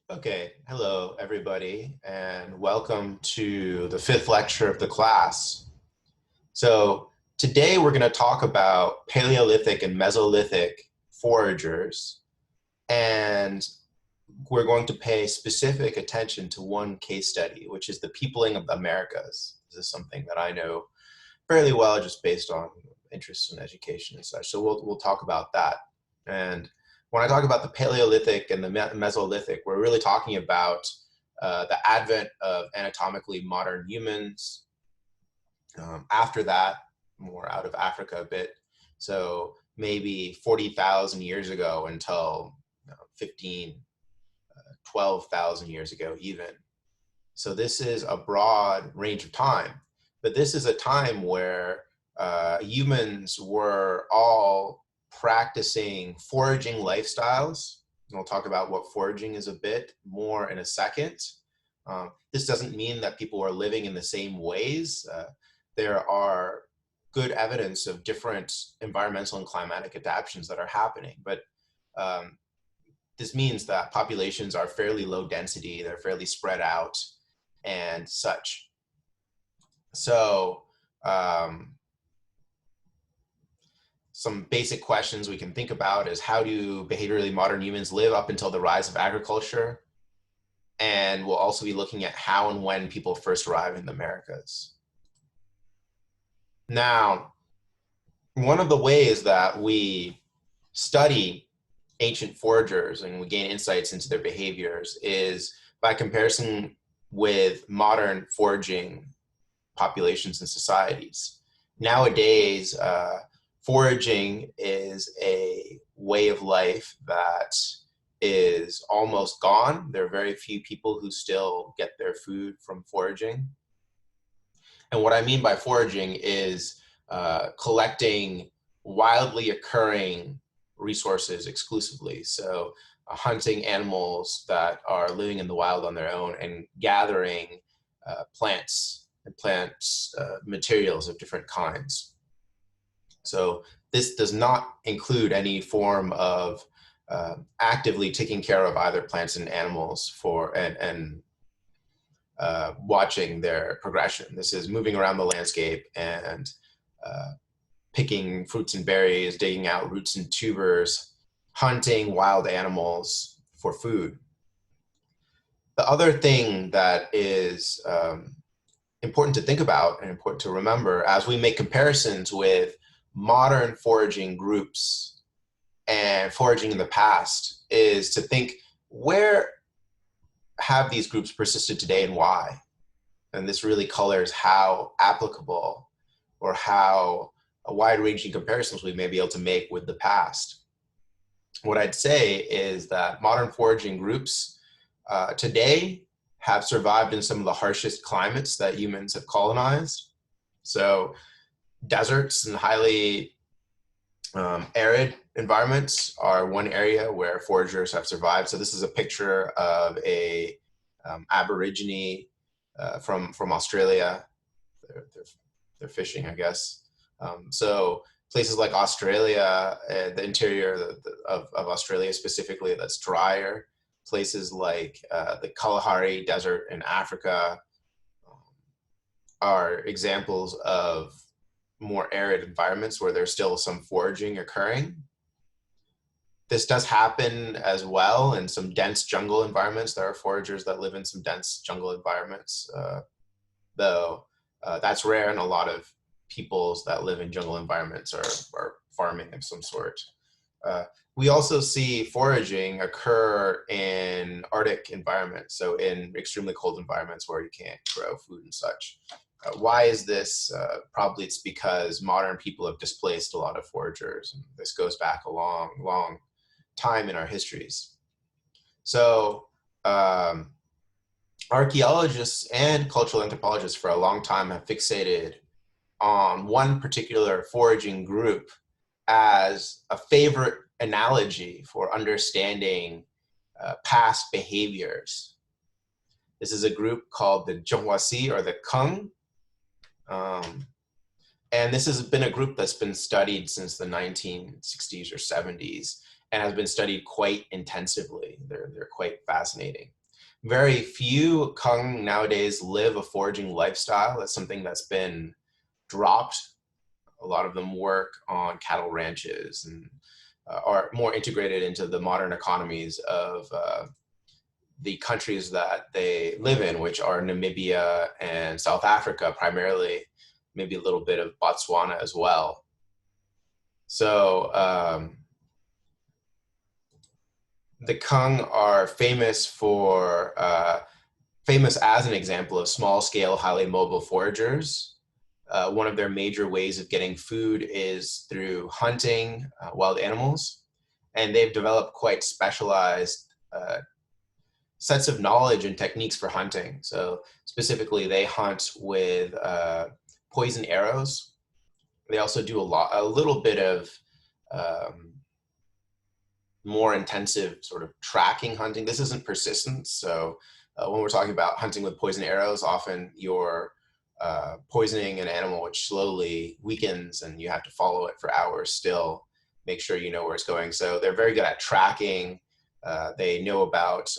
Okay, hello everybody, and welcome to the fifth lecture of the class. So today we're going to talk about Paleolithic and Mesolithic foragers, and we're going to pay specific attention to one case study, which is the peopling of the Americas. This is something that I know fairly well just based on interest in education and such. So we'll talk about that. And when I talk about the Paleolithic and the Mesolithic, we're really talking about the advent of anatomically modern humans. After that, more out of Africa a bit. So maybe 40,000 years ago until 15, 12,000 years ago even. So this is a broad range of time, but this is a time where humans were all practicing foraging lifestyles. And we'll talk about what foraging is a bit more in a second. This doesn't mean that people are living in the same ways. There are good evidence of different environmental and climatic adaptations that are happening, but this means that populations are fairly low density, they're fairly spread out and such. So some basic questions we can think about is, how do behaviorally modern humans live up until the rise of agriculture? And we'll also be looking at how and when people first arrived in the Americas. Now, one of the ways that we study ancient foragers and we gain insights into their behaviors is by comparison with modern foraging populations and societies. Nowadays, foraging is a way of life that is almost gone. There are very few people who still get their food from foraging. And what I mean by foraging is collecting wildly occurring resources exclusively. So hunting animals that are living in the wild on their own and gathering plants and plant materials of different kinds. So this does not include any form of actively taking care of either plants and animals and watching their progression. This is moving around the landscape and picking fruits and berries, digging out roots and tubers, hunting wild animals for food. The other thing that is important to think about and important to remember as we make comparisons with modern foraging groups and foraging in the past is to think, where have these groups persisted today and why? And this really colors how applicable or how wide-ranging comparisons we may be able to make with the past. What I'd say is that modern foraging groups today have survived in some of the harshest climates that humans have colonized. So deserts and highly arid environments are one area where foragers have survived. So this is a picture of a Aborigine from Australia. They're fishing, I guess. So places like Australia, the interior of Australia specifically, that's drier. Places like the Kalahari Desert in Africa are examples of more arid environments where there's still some foraging occurring. This does happen as well in some dense jungle environments. There are foragers that live in some dense jungle environments, though that's rare, and a lot of peoples that live in jungle environments are farming of some sort. We also see foraging occur in Arctic environments, so in extremely cold environments where you can't grow food and such. Why is this? Probably it's because modern people have displaced a lot of foragers, and this goes back a long, long time in our histories. So archaeologists and cultural anthropologists for a long time have fixated on one particular foraging group as a favorite analogy for understanding past behaviors. This is a group called the Zhonghuasi, or the Kung. And this has been a group that's been studied since the 1960s or 70s. and has been studied quite intensively. They're quite fascinating. Very few Kung nowadays live a foraging lifestyle. That's something that's been dropped. A lot of them work on cattle ranches and are more integrated into the modern economies of the countries that they live in, which are Namibia and South Africa primarily, maybe a little bit of Botswana as well. So the Kung are famous for, famous as an example of small-scale, highly mobile foragers. One of their major ways of getting food is through hunting wild animals, and they've developed quite specialized sets of knowledge and techniques for hunting. So specifically, they hunt with poison arrows. They also do a little bit of more intensive sort of tracking hunting. This isn't persistence. So when we're talking about hunting with poison arrows, often you're poisoning an animal which slowly weakens and you have to follow it for hours still, make sure you know where it's going. So they're very good at tracking. They know about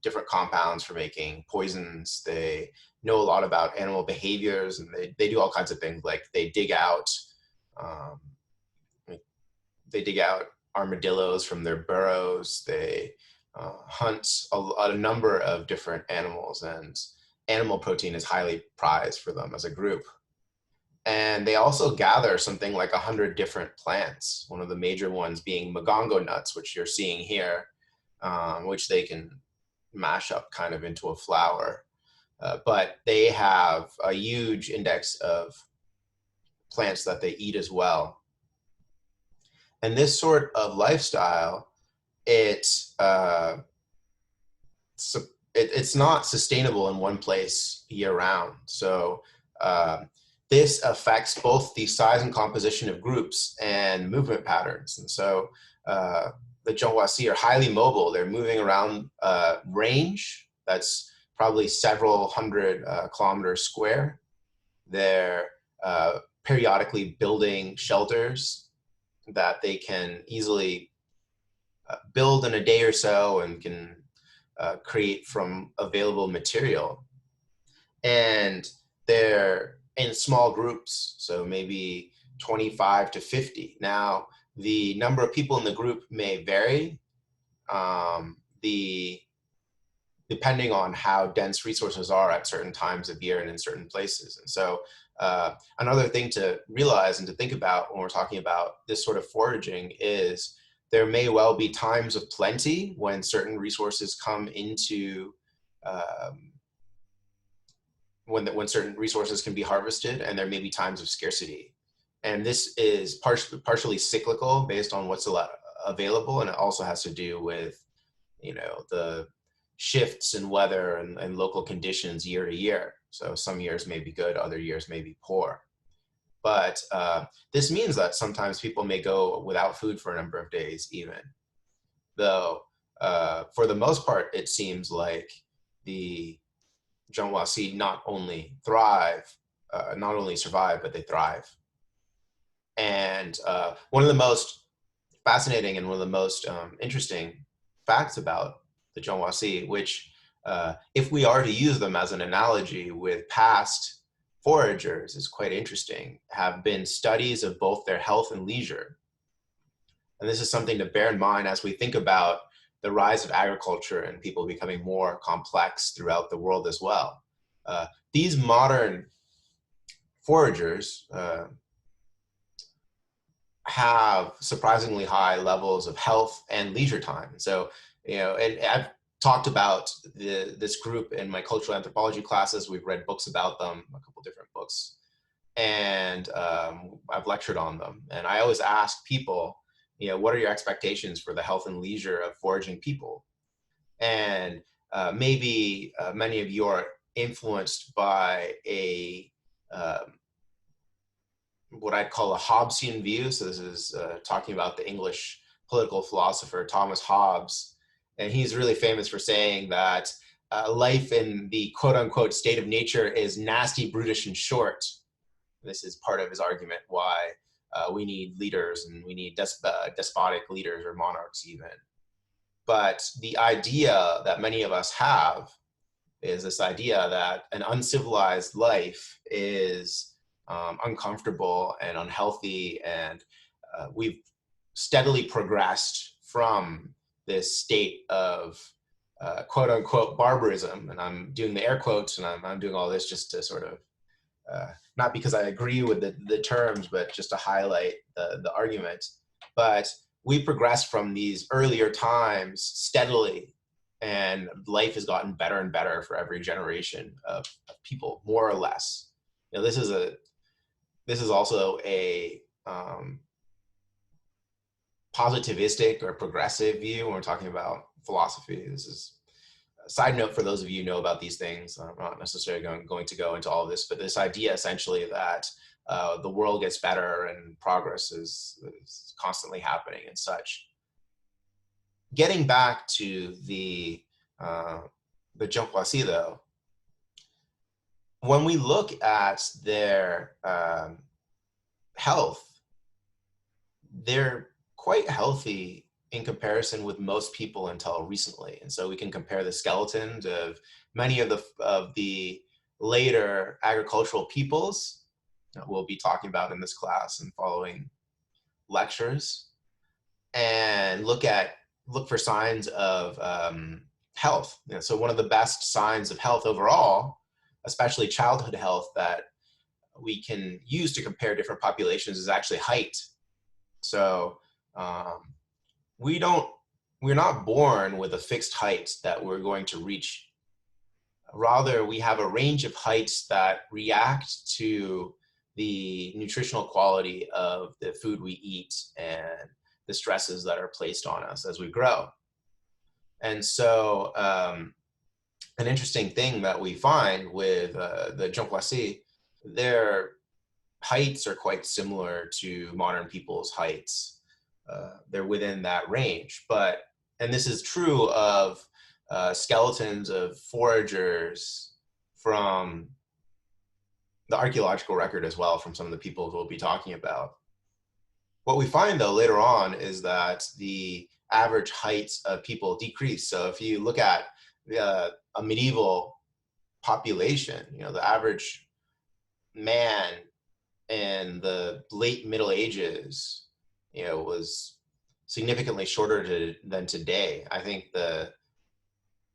different compounds for making poisons. They know a lot about animal behaviors, and they do all kinds of things. Like they dig out armadillos from their burrows. They hunt a number of different animals, and animal protein is highly prized for them as a group. And they also gather something like 100 different plants, one of the major ones being magongo nuts, which you're seeing here, which they can mash up kind of into a flour. But they have a huge index of plants that they eat as well. And this sort of lifestyle, it's not sustainable in one place year round. So this affects both the size and composition of groups and movement patterns. And so the Zhonghuasi are highly mobile. They're moving around range that's probably several hundred kilometers square. They're periodically building shelters that they can easily build in a day or so and can create from available material. And they're in small groups, so maybe 25 to 50. Now, the number of people in the group may vary, depending on how dense resources are at certain times of year and in certain places. And so another thing to realize and to think about when we're talking about this sort of foraging is there may well be times of plenty when certain resources come into, when certain resources can be harvested, and there may be times of scarcity. And this is partially cyclical based on what's available, and it also has to do with, the shifts in weather and local conditions year to year. So some years may be good, other years may be poor. But this means that sometimes people may go without food for a number of days even. Though for the most part, it seems like the Zhonghuasi not only survive, but they thrive. And one of the most fascinating and one of the most interesting facts about the Zhonghuasi, which if we are to use them as an analogy with past foragers, is quite interesting, have been studies of both their health and leisure. And this is something to bear in mind as we think about the rise of agriculture and people becoming more complex throughout the world as well. These modern foragers have surprisingly high levels of health and leisure time. So, and I've talked about this group in my cultural anthropology classes. We've read books about them, a couple different books, and I've lectured on them. And I always ask people, what are your expectations for the health and leisure of foraging people? And maybe many of you are influenced by what I'd call a Hobbesian view. So this is talking about the English political philosopher Thomas Hobbes. And he's really famous for saying that life in the quote unquote state of nature is nasty, brutish, and short. This is part of his argument why we need leaders, and we need despotic leaders or monarchs even. But the idea that many of us have is this idea that an uncivilized life is uncomfortable and unhealthy, and we've steadily progressed from this state of quote unquote barbarism. And I'm doing the air quotes, and I'm doing all this just to sort of, not because I agree with the terms, but just to highlight the argument. But we progressed from these earlier times steadily, and life has gotten better and better for every generation of people, more or less. You know, this is also a positivistic or progressive view when we're talking about philosophy. This is a side note for those of you who know about these things. I'm not necessarily going to go into all of this, but this idea essentially that the world gets better and progress is constantly happening and such. Getting back to the Zhonghuasi though, when we look at their health, they're quite healthy in comparison with most people until recently. And so we can compare the skeletons of many of the later agricultural peoples that we'll be talking about in this class and following lectures, and look for signs of health. You know, so one of the best signs of health overall, especially childhood health, that we can use to compare different populations is actually height. So we're not born with a fixed height that we're going to reach. Rather, we have a range of heights that react to the nutritional quality of the food we eat and the stresses that are placed on us as we grow. And so an interesting thing that we find with the Zhonghuasi, their heights are quite similar to modern people's heights. They're within that range, and this is true of skeletons of foragers from the archaeological record as well, from some of the people we'll be talking about. What we find though later on is that the average heights of people decrease. So if you look at a medieval population, you know, the average man in the late Middle Ages, you know, was significantly shorter than today. I think the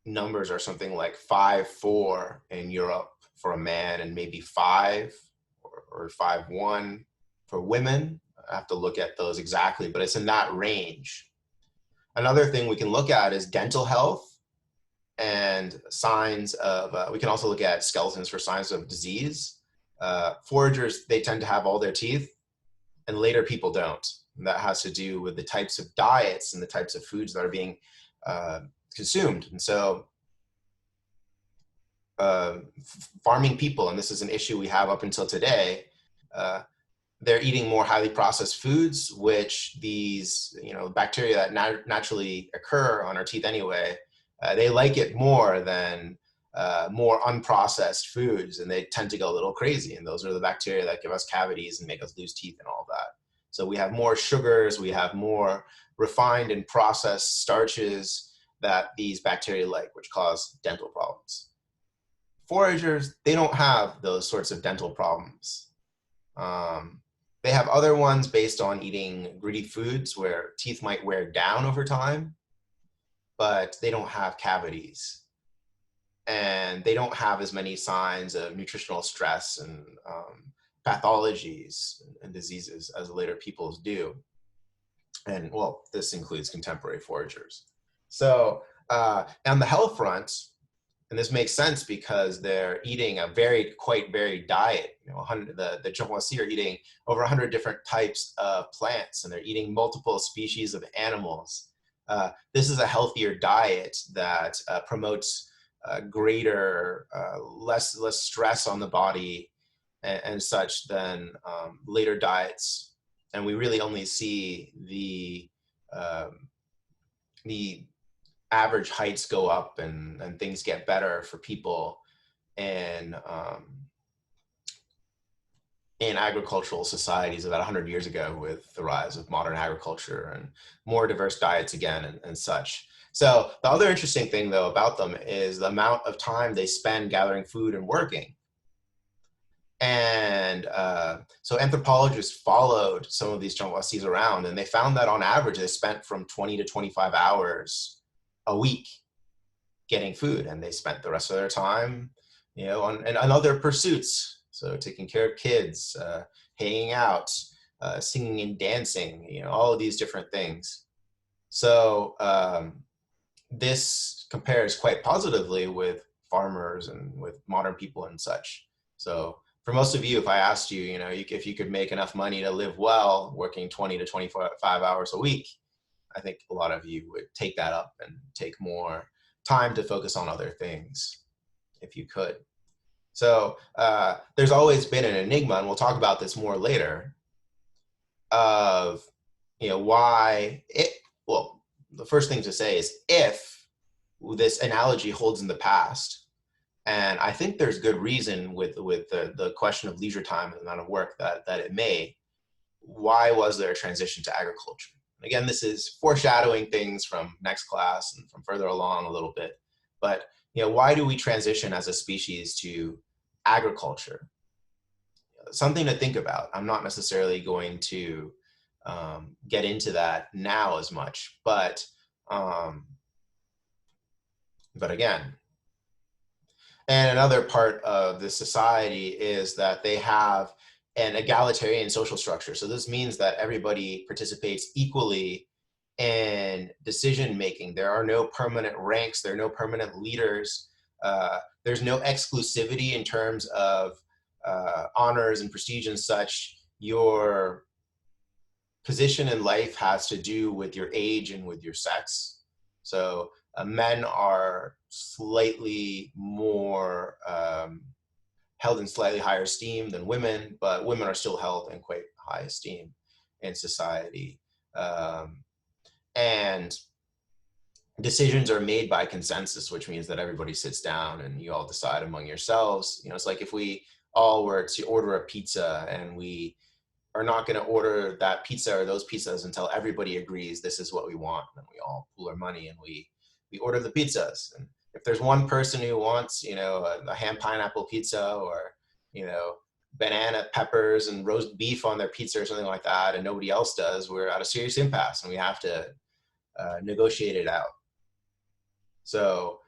numbers are something like 5'4" in Europe for a man, and maybe 5 or 5'1" for women. I have to look at those exactly, but it's in that range. Another thing we can look at is dental health and signs of, we can also look at skeletons for signs of disease. Foragers, they tend to have all their teeth, and later people don't. And that has to do with the types of diets and the types of foods that are being consumed. And so farming people, and this is an issue we have up until today, they're eating more highly processed foods, which these, you know, bacteria that naturally occur on our teeth anyway, they like it more than more unprocessed foods, and they tend to go a little crazy. And those are the bacteria that give us cavities and make us lose teeth and all that. So we have more sugars, we have more refined and processed starches that these bacteria like, which cause dental problems. Foragers, they don't have those sorts of dental problems. They have other ones based on eating gritty foods where teeth might wear down over time, but they don't have cavities. And they don't have as many signs of nutritional stress and pathologies and diseases as later peoples do. And well, this includes contemporary foragers. So on the health front, and this makes sense because they're eating a quite varied diet. You know, the Zhonghuasi are eating over 100 different types of plants, and they're eating multiple species of animals. This is a healthier diet that promotes greater, less stress on the body and such than later diets. And we really only see the average heights go up and things get better for people in agricultural societies about 100 years ago with the rise of modern agriculture and more diverse diets again and such. So the other interesting thing, though, about them is the amount of time they spend gathering food and working. And so anthropologists followed some of these Chongwasis around, and they found that on average, they spent from 20 to 25 hours a week getting food, and they spent the rest of their time, on other pursuits. So taking care of kids, hanging out, singing and dancing, all of these different things. So this compares quite positively with farmers and with modern people and such. So for most of you, if I asked you, if you could make enough money to live well, working 20 to 25 hours a week, I think a lot of you would take that up and take more time to focus on other things if you could. So there's always been an enigma, and we'll talk about this more later, of why it, well, the first thing to say is if this analogy holds in the past, and I think there's good reason with the question of leisure time and the amount of work that it may, why was there a transition to agriculture? Again, this is foreshadowing things from next class and from further along a little bit, but why do we transition as a species to agriculture? Something to think about. I'm not necessarily going to get into that now as much, but again, and another part of this society is that they have an egalitarian social structure. So this means that everybody participates equally in decision making. There are no permanent ranks, there are no permanent leaders. There's no exclusivity in terms of honors and prestige and such. Your position in life has to do with your age and with your sex. So men are slightly more held in slightly higher esteem than women, but women are still held in quite high esteem in society. And decisions are made by consensus, which means that everybody sits down and you all decide among yourselves. It's like if we all were to order a pizza, and we are not going to order that pizza or those pizzas until everybody agrees this is what we want, and we all pool our money and we order the pizzas. And if there's one person who wants, a ham pineapple pizza, or, banana peppers and roast beef on their pizza or something like that, and nobody else does, we're at a serious impasse and we have to negotiate it out. So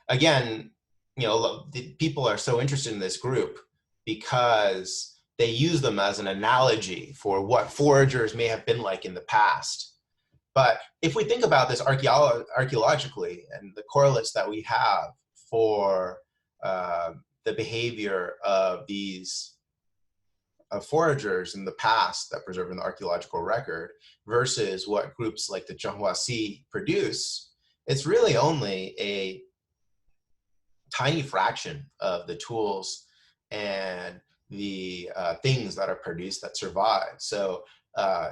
again, the people are so interested in this group because they use them as an analogy for what foragers may have been like in the past. But if we think about this archaeologically and the correlates that we have for the behavior of these foragers in the past that preserve in the archaeological record versus what groups like the Chonghuasi produce, it's really only a tiny fraction of the tools and the things that are produced that survive. So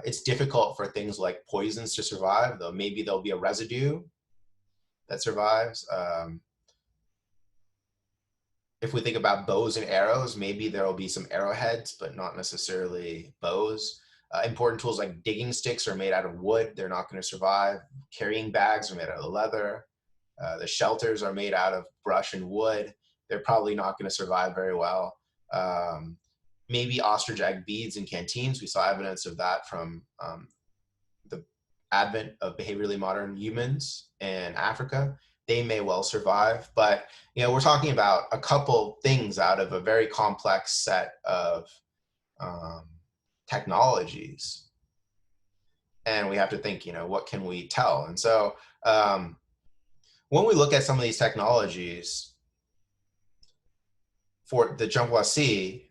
it's difficult for things like poisons to survive, though maybe there'll be a residue that survives. If we think about bows and arrows, maybe there will be some arrowheads, but not necessarily bows. Important tools like digging sticks are made out of wood. They're not going to survive. Carrying bags are made out of leather. The shelters are made out of brush and wood. They're probably not going to survive very well. Maybe ostrich egg beads in canteens. We saw evidence of that from the advent of behaviorally modern humans in Africa. They may well survive, but we're talking about a couple things out of a very complex set of technologies, and we have to think, what can we tell? And so when we look at some of these technologies for the Chonghuasi,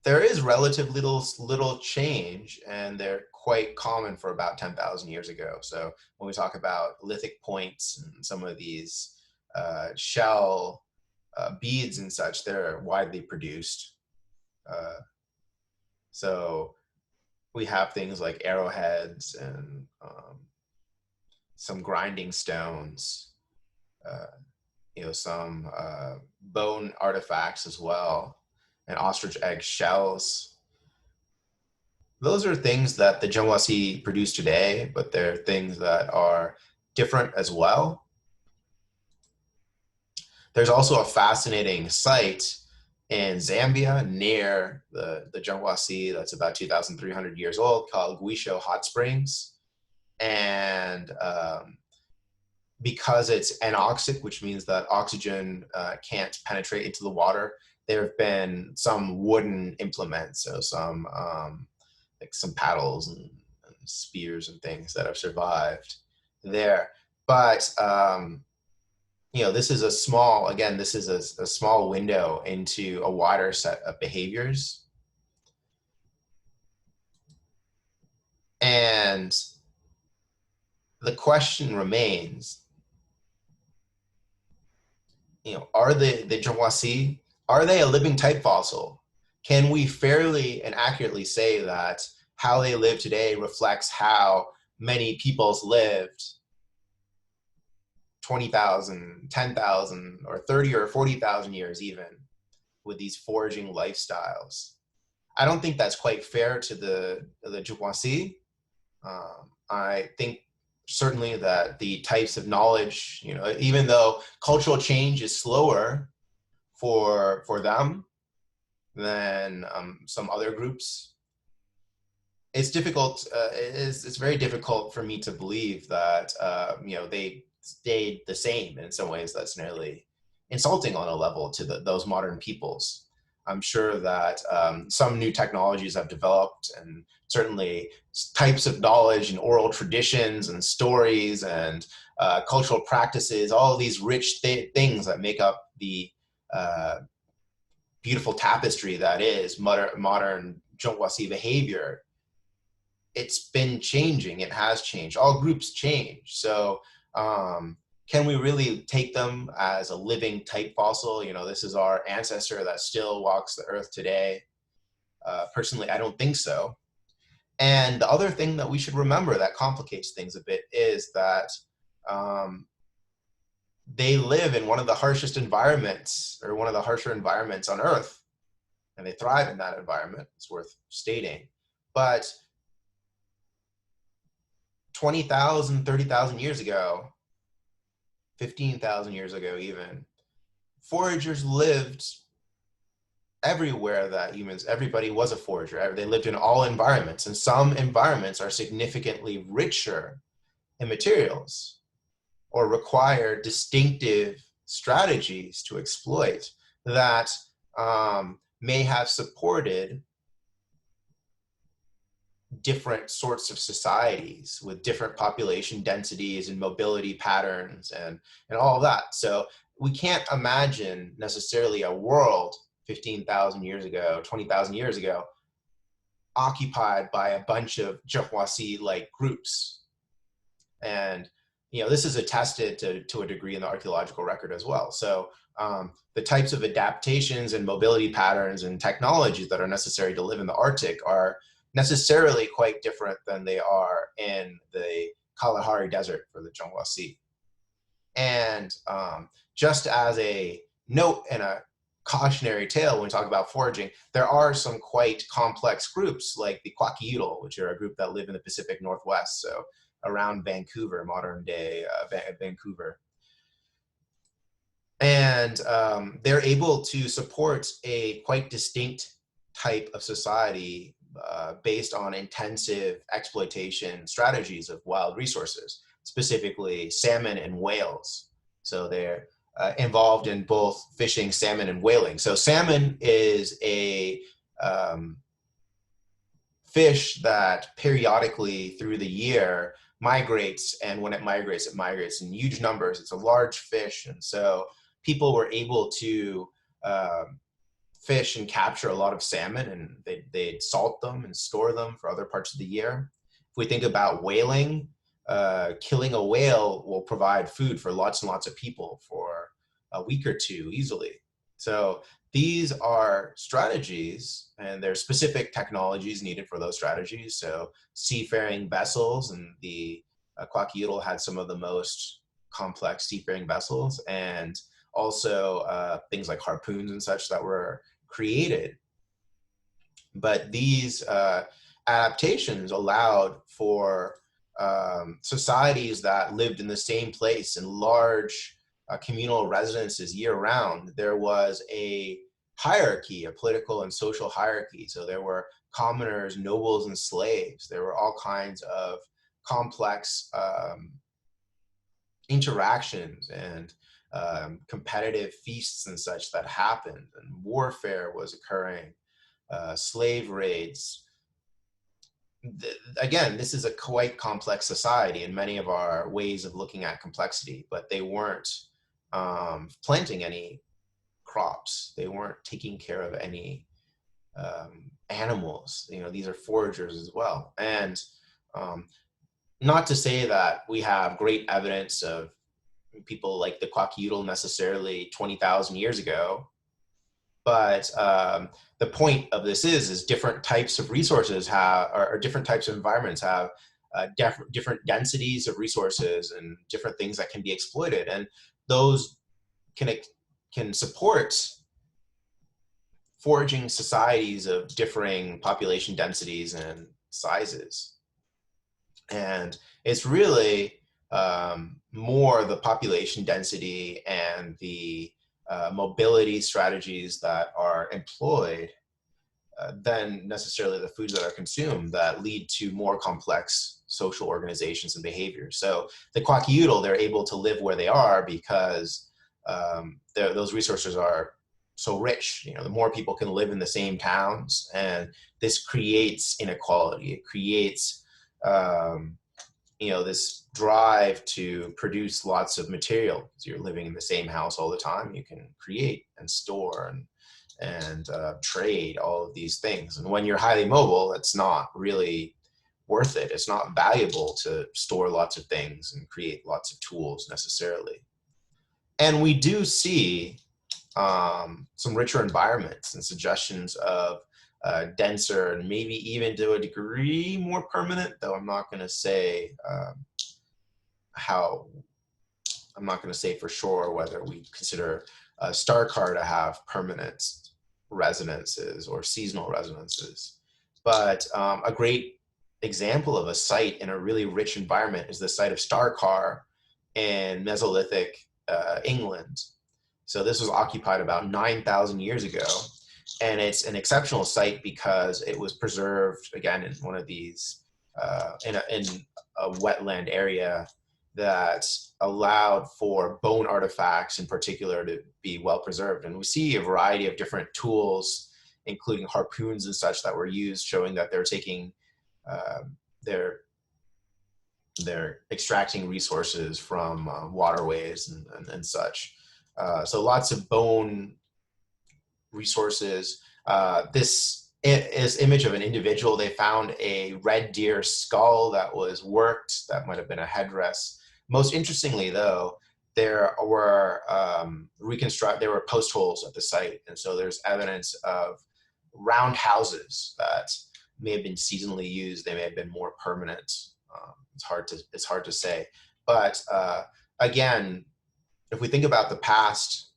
there is relatively little change, and they're quite common for about 10,000 years ago. So when we talk about lithic points and some of these shell beads and such, they're widely produced. So we have things like arrowheads and some grinding stones, some bone artifacts as well. and ostrich egg shells. Those are things that the Zhenhuasi produce today, but they're things that are different as well. There's also a fascinating site in Zambia near the Zhenhuasi that's about 2,300 years old called Guisho Hot Springs. And because it's anoxic, which means that oxygen can't penetrate into the water, there have been some wooden implements, so some like some paddles and spears and things that have survived there. But this is a small, again, this is a small window into a wider set of behaviors. And the question remains, are the Zhenhuasi, are they a living type fossil? Can we fairly and accurately say that how they live today reflects how many peoples lived 20,000, 10,000, or 30 or 40,000 years even with these foraging lifestyles? I don't think that's quite fair to the Zhenhuasi. I think certainly that the types of knowledge, even though cultural change is slower for them than some other groups, it's difficult. It's very difficult for me to believe that they stayed the same. And in some ways, that's nearly insulting on a level to those modern peoples. I'm sure that some new technologies have developed, and certainly types of knowledge and oral traditions and stories and cultural practices, all of these rich things that make up the beautiful tapestry that is modern Zhenhuasi behavior. It's been changing. It has changed. All groups change. So can we really take them as a living type fossil? This is our ancestor that still walks the earth today. Personally, I don't think so. And the other thing that we should remember that complicates things a bit is that they live in one of the harshest environments, or one of the harsher environments on Earth, and they thrive in that environment. It's worth stating. But 20,000, 30,000 years ago, 15,000 years ago even, foragers lived everywhere that everybody was a forager. They lived in all environments, and some environments are significantly richer in materials or require distinctive strategies to exploit that may have supported different sorts of societies with different population densities and mobility patterns and all of that. So we can't imagine necessarily a world 15,000 years ago, 20,000 years ago, occupied by a bunch of Zhenhuasi-like groups. And this is attested to a degree in the archaeological record as well. So the types of adaptations and mobility patterns and technologies that are necessary to live in the Arctic are necessarily quite different than they are in the Kalahari Desert for the Zhenhuasi. And just as a note and a cautionary tale when we talk about foraging, there are some quite complex groups like the Kwakiutl, which are a group that live in the Pacific Northwest, so around Vancouver, modern day Vancouver. And they're able to support a quite distinct type of society based on intensive exploitation strategies of wild resources, specifically salmon and whales. So they're involved in both fishing, salmon, and whaling. So salmon is a fish that periodically through the year migrates, and when it migrates in huge numbers. It's a large fish, and so people were able to fish and capture a lot of salmon, and they'd salt them and store them for other parts of the year. If we think about whaling, killing a whale will provide food for lots and lots of people for a week or two easily. So these are strategies, and there's specific technologies needed for those strategies. So seafaring vessels, and the Kwakiutl had some of the most complex seafaring vessels, and also things like harpoons and such that were created. But these adaptations allowed for societies that lived in the same place in large communal residences year round. There was a hierarchy, a political and social hierarchy. So there were commoners, nobles, and slaves. There were all kinds of complex interactions and competitive feasts and such that happened, and warfare was occurring, slave raids. Again, this is a quite complex society in many of our ways of looking at complexity, but they weren't planting any crops. They weren't taking care of any animals. You know, these are foragers as well. And not to say that we have great evidence of people like the Kwakiutl necessarily 20,000 years ago, but the point of this is different types of resources have, or different types of environments have different densities of resources and different things that can be exploited, and those can support foraging societies of differing population densities and sizes. And it's really more the population density and the mobility strategies that are employed than necessarily the foods that are consumed that lead to more complex social organizations and behaviors. So the Kwakiutl, they're able to live where they are because those resources are so rich. You know, the more people can live in the same towns, and this creates inequality. It creates you know, this drive to produce lots of material. Because you're living in the same house all the time, you can create and store and trade all of these things. And when you're highly mobile, it's not really worth it. It's not valuable to store lots of things and create lots of tools necessarily. And we do see some richer environments and suggestions of denser and maybe even to a degree more permanent, though I'm not going to say I'm not going to say for sure whether we consider Star-Car to have permanent residences or seasonal residences. But a great example of a site in a really rich environment is the site of Star-Car in Mesolithic England. So this was occupied about 9,000 years ago. And it's an exceptional site because it was preserved, again, in one of these, in a wetland area that allowed for bone artifacts in particular to be well preserved. And we see a variety of different tools, including harpoons and such, that were used, showing that they're taking, they're extracting resources from waterways and such. So lots of bone resources. This is image of an individual. They found a red deer skull that was worked. That might have been a headdress. Most interestingly, though, there were there were post holes at the site, and so there's evidence of round houses that may have been seasonally used. They may have been more permanent. It's hard to say. But again, if we think about the past,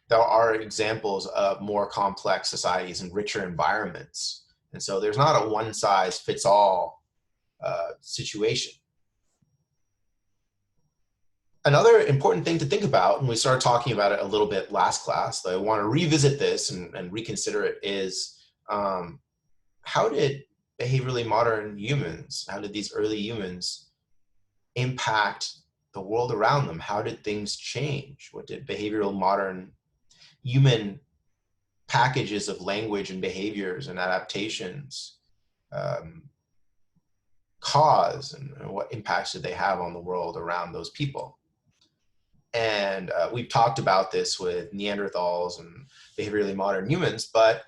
there are examples of more complex societies and richer environments. And so there's not a one size fits all situation. Another important thing to think about, and we started talking about it a little bit last class, though I want to revisit this and reconsider it, is how did behaviorally modern humans, how did these early humans impact the world around them? How did things change? What did behavioral modern human packages of language and behaviors and adaptations cause, and what impacts did they have on the world around those people? And we've talked about this with Neanderthals and behaviorally modern humans, but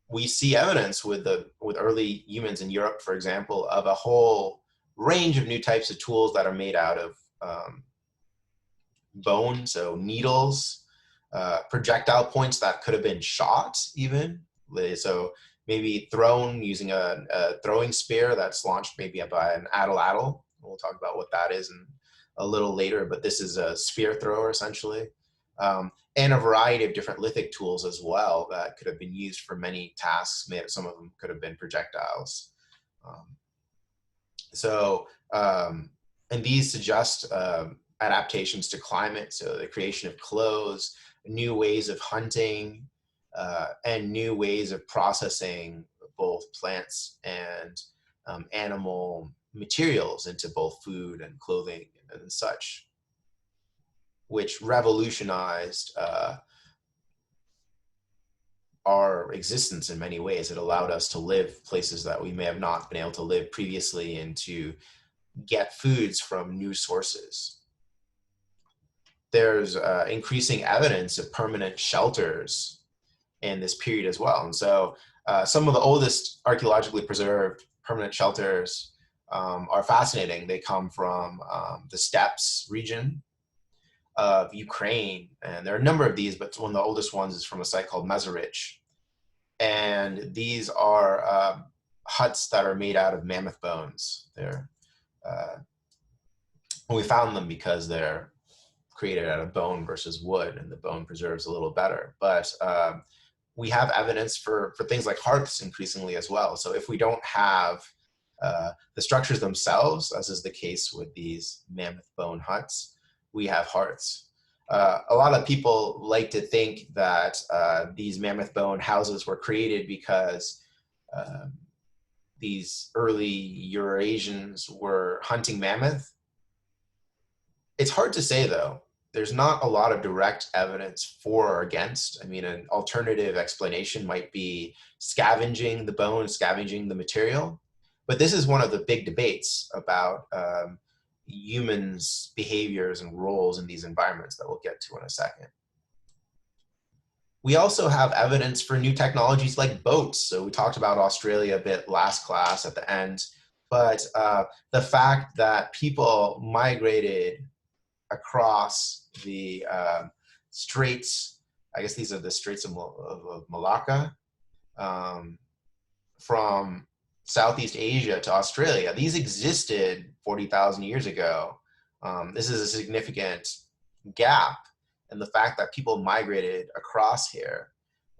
we see evidence with early humans in Europe, for example, of a whole range of new types of tools that are made out of bone, so needles, projectile points that could have been shot even. So maybe thrown using a throwing spear that's launched maybe by an atlatl. We'll talk about what that is a little later, but this is a spear thrower essentially. and a variety of different lithic tools as well that could have been used for many tasks. Some of them could have been projectiles. Um, so, and these suggest adaptations to climate, so the creation of clothes, new ways of hunting, and new ways of processing both plants and animal materials into both food and clothing and such, which revolutionized our existence in many ways. It allowed us to live places that we may have not been able to live previously and to get foods from new sources. There's increasing evidence of permanent shelters in this period as well. And so some of the oldest archaeologically preserved permanent shelters are fascinating. They come from the steppes region of Ukraine. And there are a number of these, but one of the oldest ones is from a site called Mesolithic. And these are huts that are made out of mammoth bones. We found them because they're created out of bone versus wood, and the bone preserves a little better. But we have evidence for things like hearths increasingly as well. So if we don't have the structures themselves, as is the case with these mammoth bone huts, we have hearths. A lot of people like to think that these mammoth bone houses were created because these early Eurasians were hunting mammoth. It's hard to say, though. There's not a lot of direct evidence for or against. I mean, an alternative explanation might be scavenging the bone, scavenging the material. But this is one of the big debates about humans' behaviors and roles in these environments that we'll get to in a second. We also have evidence for new technologies like boats. So we talked about Australia a bit last class at the end, but the fact that people migrated across the straits, I guess these are the Straits of Malacca, from Southeast Asia to Australia. These existed 40,000 years ago. This is a significant gap. And the fact that people migrated across here,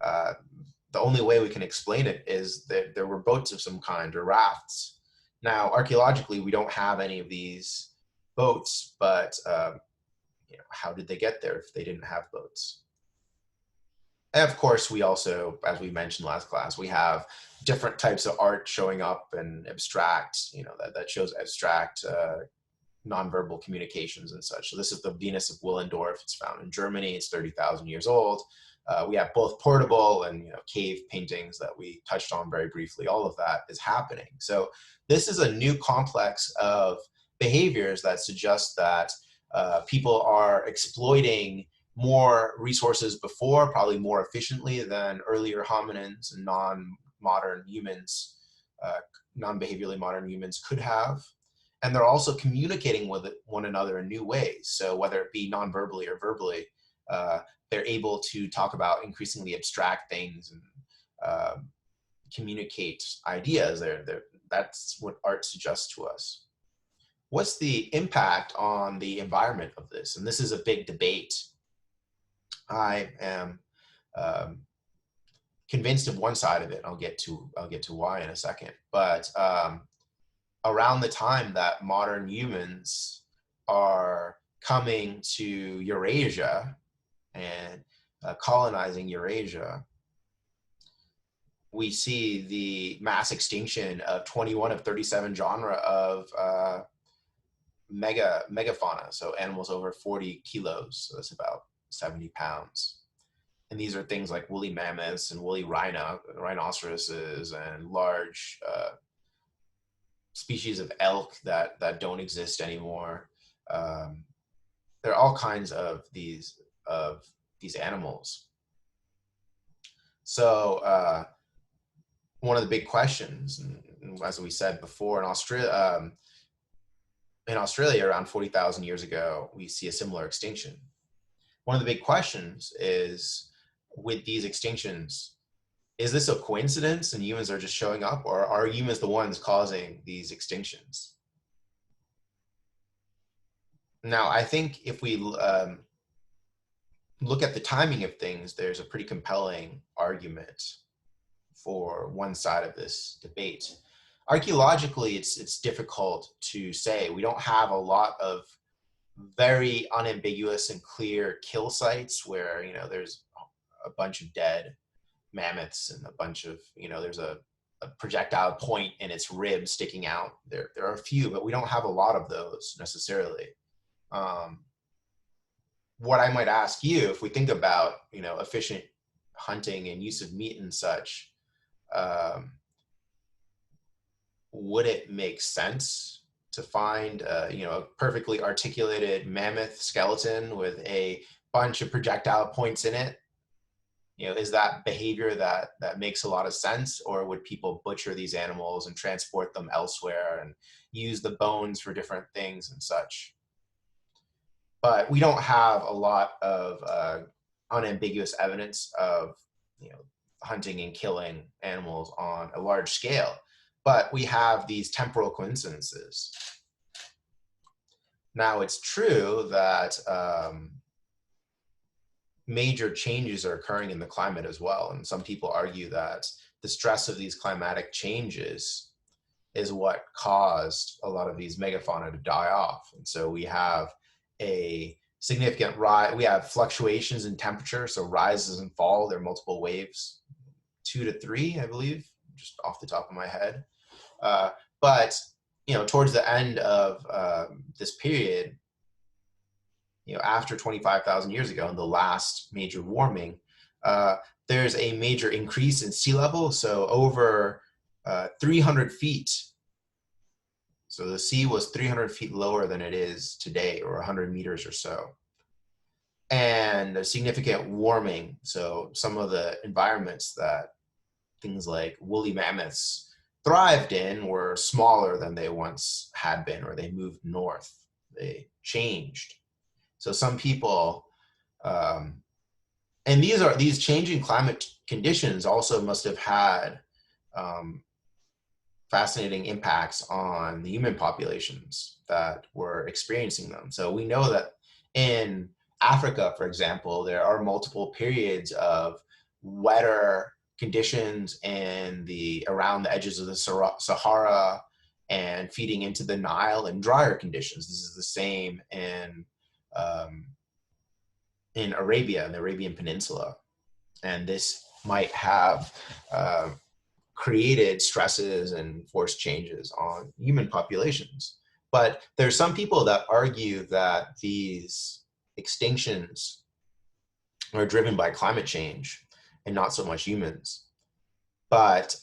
the only way we can explain it is that there were boats of some kind or rafts. Now, archaeologically, we don't have any of these boats, but how did they get there if they didn't have boats? And of course, we also, as we mentioned last class, we have different types of art showing up and abstract, that shows abstract nonverbal communications and such. So this is the Venus of Willendorf. It's found in Germany. It's 30,000 years old. We have both portable and cave paintings that we touched on very briefly. All of that is happening. So this is a new complex of behaviors that suggest that people are exploiting more resources before, probably more efficiently than earlier hominins and non-modern humans, non-behaviorally modern humans could have. And they're also communicating with one another in new ways. So whether it be non-verbally or verbally, they're able to talk about increasingly abstract things and communicate ideas. That's what art suggests to us. What's the impact on the environment of this? And this is a big debate. I am convinced of one side of it. I'll get to why in a second. But around the time that modern humans are coming to Eurasia and colonizing Eurasia, we see the mass extinction of 21 of 37 genera of megafauna, so animals over 40 kilos, so that's about 70 pounds. And these are things like woolly mammoths and woolly rhinoceroses and large species of elk that don't exist anymore. There are all kinds of these animals. So one of the big questions, and as we said before, in Australia around 40,000 years ago, we see a similar extinction. One of the big questions is, with these extinctions, is this a coincidence and humans are just showing up, or are humans the ones causing these extinctions? Now, I think if we look at the timing of things, there's a pretty compelling argument for one side of this debate. Archaeologically, it's difficult to say. We don't have a lot of very unambiguous and clear kill sites where, there's a bunch of dead mammoths and a bunch of, there's a projectile point in its rib sticking out. There are a few, but we don't have a lot of those necessarily. What I might ask you, if we think about, efficient hunting and use of meat and such, would it make sense to find, a perfectly articulated mammoth skeleton with a bunch of projectile points in it? Is that behavior that makes a lot of sense, or would people butcher these animals and transport them elsewhere and use the bones for different things and such? But we don't have a lot of unambiguous evidence of, hunting and killing animals on a large scale. But we have these temporal coincidences. Now, it's true that major changes are occurring in the climate as well. And some people argue that the stress of these climatic changes is what caused a lot of these megafauna to die off. And so we have a significant rise. We have fluctuations in temperature, so rises and fall. There are multiple waves, 2 to 3, I believe, just off the top of my head. But towards the end of this period, after 25,000 years ago, in the last major warming, there's a major increase in sea level. So over 300 feet. So the sea was 300 feet lower than it is today, or 100 meters or so. And a significant warming. So some of the environments that things like woolly mammoths thrived in were smaller than they once had been, or they moved north. They changed. So some people, and these changing climate conditions also must have had fascinating impacts on the human populations that were experiencing them. So we know that in Africa, for example, there are multiple periods of wetter conditions around the edges of the Sahara and feeding into the Nile, and drier conditions. This is the same in Arabia, in the Arabian Peninsula. And this might have created stresses and forced changes on human populations. But there's some people that argue that these extinctions are driven by climate change and not so much humans. But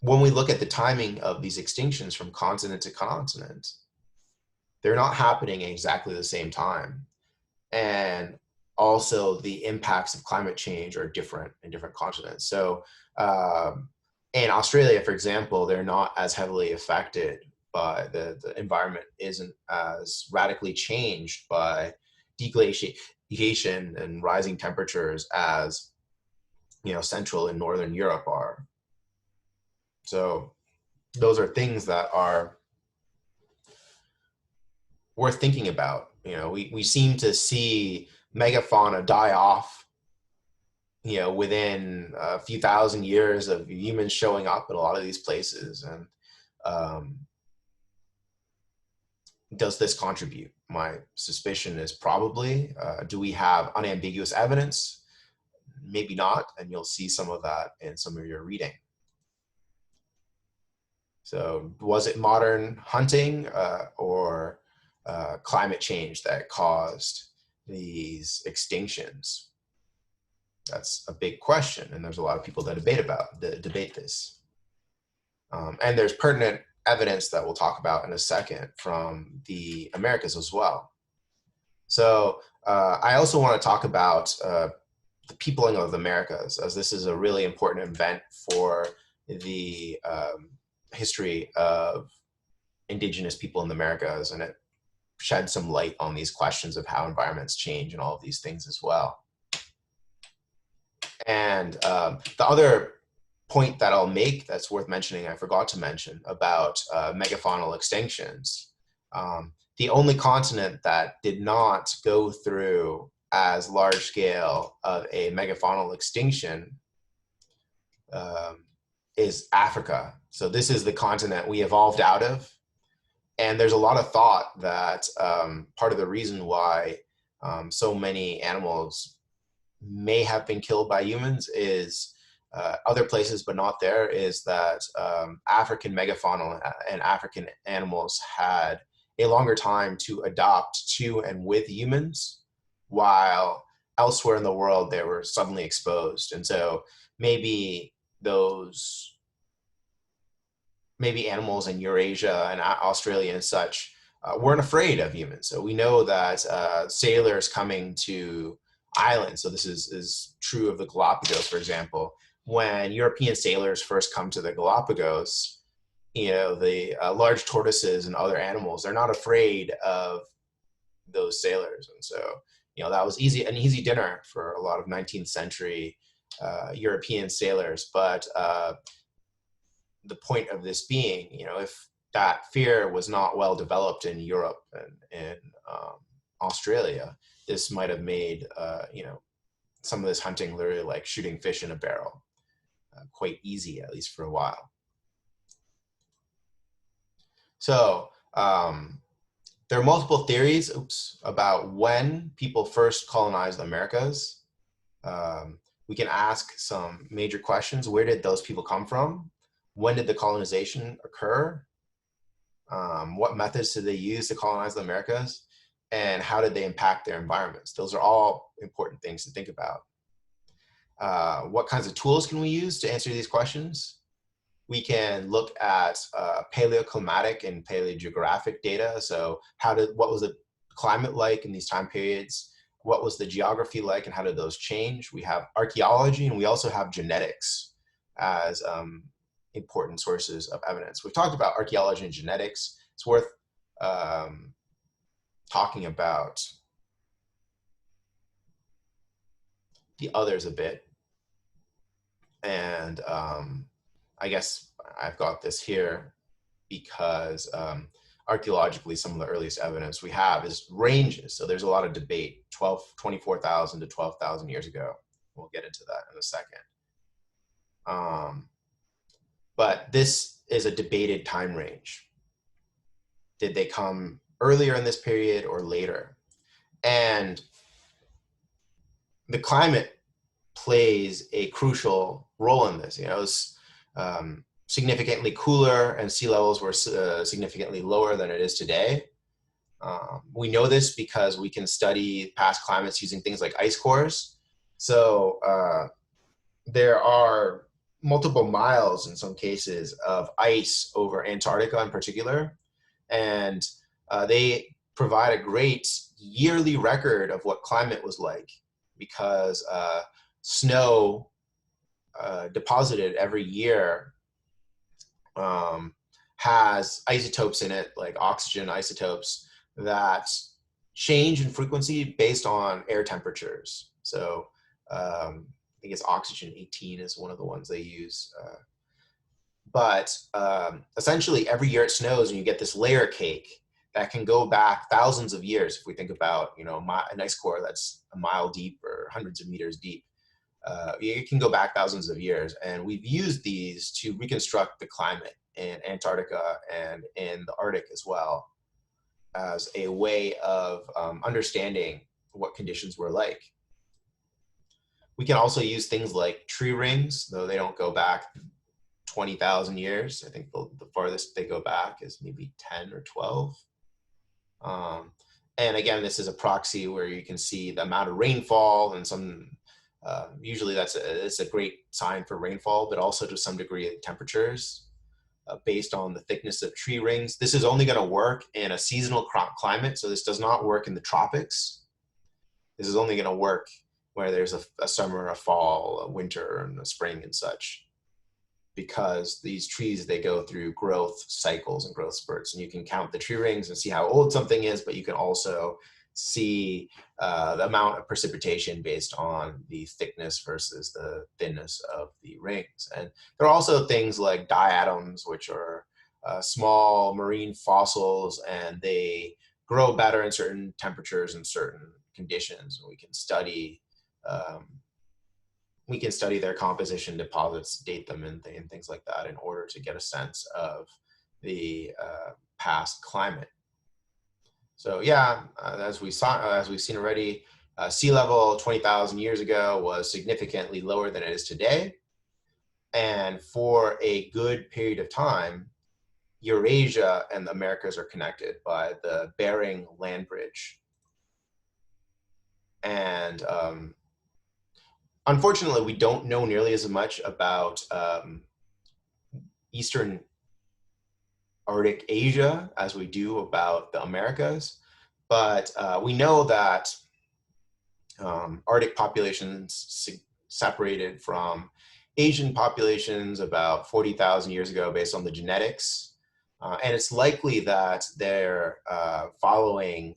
when we look at the timing of these extinctions from continent to continent, they're not happening at exactly the same time. And also the impacts of climate change are different in different continents. So in Australia, for example, they're not as heavily affected by the environment isn't as radically changed by deglaciation and rising temperatures as Central and Northern Europe are. So those are things that are worth thinking about. We seem to see megafauna die off, within a few thousand years of humans showing up in a lot of these places. And does this contribute? My suspicion is probably. Do we have unambiguous evidence? Maybe not, and you'll see some of that in some of your reading. So was it modern hunting or climate change that caused these extinctions? That's a big question, and there's a lot of people that debate this. And there's pertinent evidence that we'll talk about in a second from the Americas as well. So I also want to talk about the peopling of the Americas, as this is a really important event for the history of indigenous people in the Americas, and it sheds some light on these questions of how environments change and all of these things as well. And the other point that I'll make that's worth mentioning, I forgot to mention, about megafaunal extinctions. the only continent that did not go through as large scale of a megafaunal extinction is Africa. So this is the continent we evolved out of. And there's a lot of thought that part of the reason why so many animals may have been killed by humans is other places, but not there, is that African megafauna and African animals had a longer time to adopt to and with humans, while elsewhere in the world they were suddenly exposed. And so maybe animals in Eurasia and Australia and such weren't afraid of humans. So we know that sailors coming to islands, so this is true of the Galapagos, for example, when European sailors first come to the Galapagos, the large tortoises and other animals, they're not afraid of those sailors. And so, that was an easy dinner for a lot of 19th century European sailors. But the point of this being, if that fear was not well developed in Europe and in Australia, this might have made, some of this hunting literally like shooting fish in a barrel, quite easy, at least for a while. So there are multiple theories about when people first colonized the Americas. We can ask some major questions. Where did those people come from? When did the colonization occur? What methods did they use to colonize the Americas? And how did they impact their environments? Those are all important things to think about. What kinds of tools can we use to answer these questions? We can look at paleoclimatic and paleogeographic data. So what was the climate like in these time periods? What was the geography like, and how did those change? We have archaeology, and we also have genetics as important sources of evidence. We've talked about archaeology and genetics. It's worth talking about the others a bit. And I guess I've got this here because archaeologically, some of the earliest evidence we have is ranges. So there's a lot of debate, 24,000 to 12,000 years ago. We'll get into that in a second. But this is a debated time range. Did they come earlier in this period or later? And the climate plays a crucial role in this. It's significantly cooler, and sea levels were significantly lower than it is today. We know this because we can study past climates using things like ice cores. So there are multiple miles in some cases of ice over Antarctica in particular, and they provide a great yearly record of what climate was like, because snow deposited every year has isotopes in it, like oxygen isotopes, that change in frequency based on air temperatures. So I think it's oxygen 18 is one of the ones they use. But essentially every year it snows and you get this layer cake that can go back thousands of years. If we think about, an ice core that's a mile deep or hundreds of meters deep, it can go back thousands of years. And we've used these to reconstruct the climate in Antarctica and in the Arctic as well, as a way of understanding what conditions were like. We can also use things like tree rings, though they don't go back 20,000 years. I think the farthest they go back is maybe 10 or 12. And again, this is a proxy where you can see the amount of rainfall, and usually it's a great sign for rainfall, but also to some degree temperatures based on the thickness of tree rings. This is only going to work in a seasonal climate, so this does not work in the tropics. This is only going to work where there's a summer, a fall, a winter, and a spring and such, because these trees, they go through growth cycles and growth spurts, and you can count the tree rings and see how old something is, but you can also see the amount of precipitation based on the thickness versus the thinness of the rings. And there are also things like diatoms, which are small marine fossils, and they grow better in certain temperatures and certain conditions. We can study um, their composition, deposits, date them, and things like that in order to get a sense of the past climate. So yeah, as we've seen already, sea level 20,000 years ago was significantly lower than it is today. And for a good period of time, Eurasia and the Americas are connected by the Bering land bridge. And unfortunately, we don't know nearly as much about Eastern Arctic Asia as we do about the Americas. But we know that Arctic populations separated from Asian populations about 40,000 years ago based on the genetics. And it's likely that they're following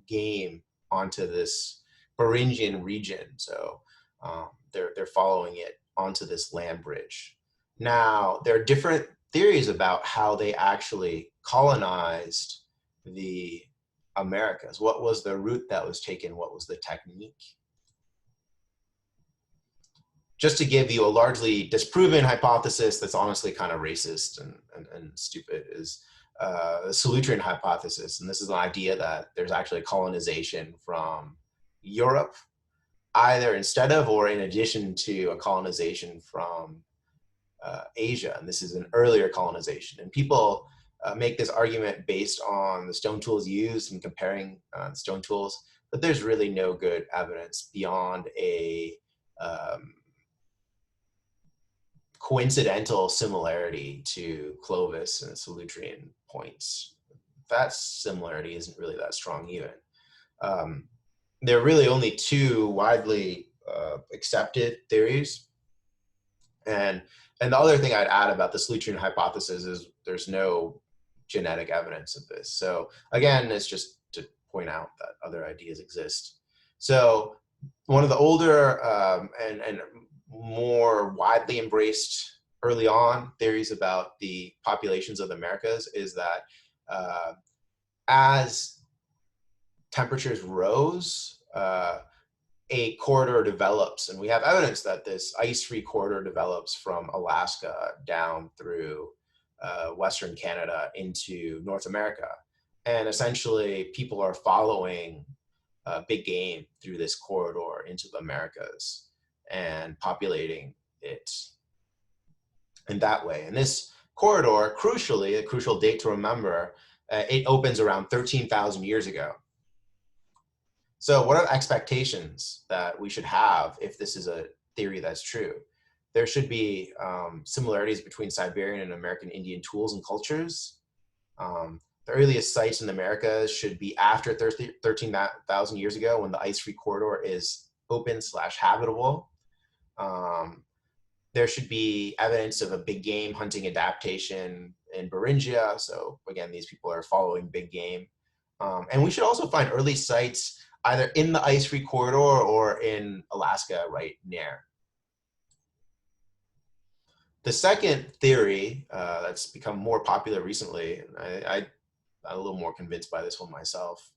game onto this Beringian region. So they're following it onto this land bridge. Now, there are different theories about how they actually colonized the Americas. What was the route that was taken? What was the technique? Just to give you a largely disproven hypothesis that's honestly kind of racist and stupid is the Solutrean hypothesis. And this is an idea that there's actually colonization from Europe, either instead of or in addition to a colonization from Asia. And this is an earlier colonization. And people make this argument based on the stone tools used and comparing stone tools, but there's really no good evidence beyond a coincidental similarity to Clovis and Solutrean points. That similarity isn't really that strong even. There are really only two widely accepted theories. And the other thing I'd add about the Solutrean hypothesis is there's no genetic evidence of this. So again, it's just to point out that other ideas exist. So one of the older and more widely embraced early on theories about the populations of the Americas is that as temperatures rose, a corridor develops, and we have evidence that this ice-free corridor develops from Alaska down through Western Canada into North America. And essentially, people are following big game through this corridor into the Americas and populating it in that way. And this corridor, crucially, a crucial date to remember, it opens around 13,000 years ago. So what are expectations that we should have if this is a theory that's true? There should be similarities between Siberian and American Indian tools and cultures. The earliest sites in the Americas should be after 13,000 years ago when the ice-free corridor is open/habitable. There should be evidence of a big game hunting adaptation in Beringia. So again, these people are following big game. And we should also find early sites either in the ice-free corridor or in Alaska right near. The second theory that's become more popular recently, and I'm a little more convinced by this one myself,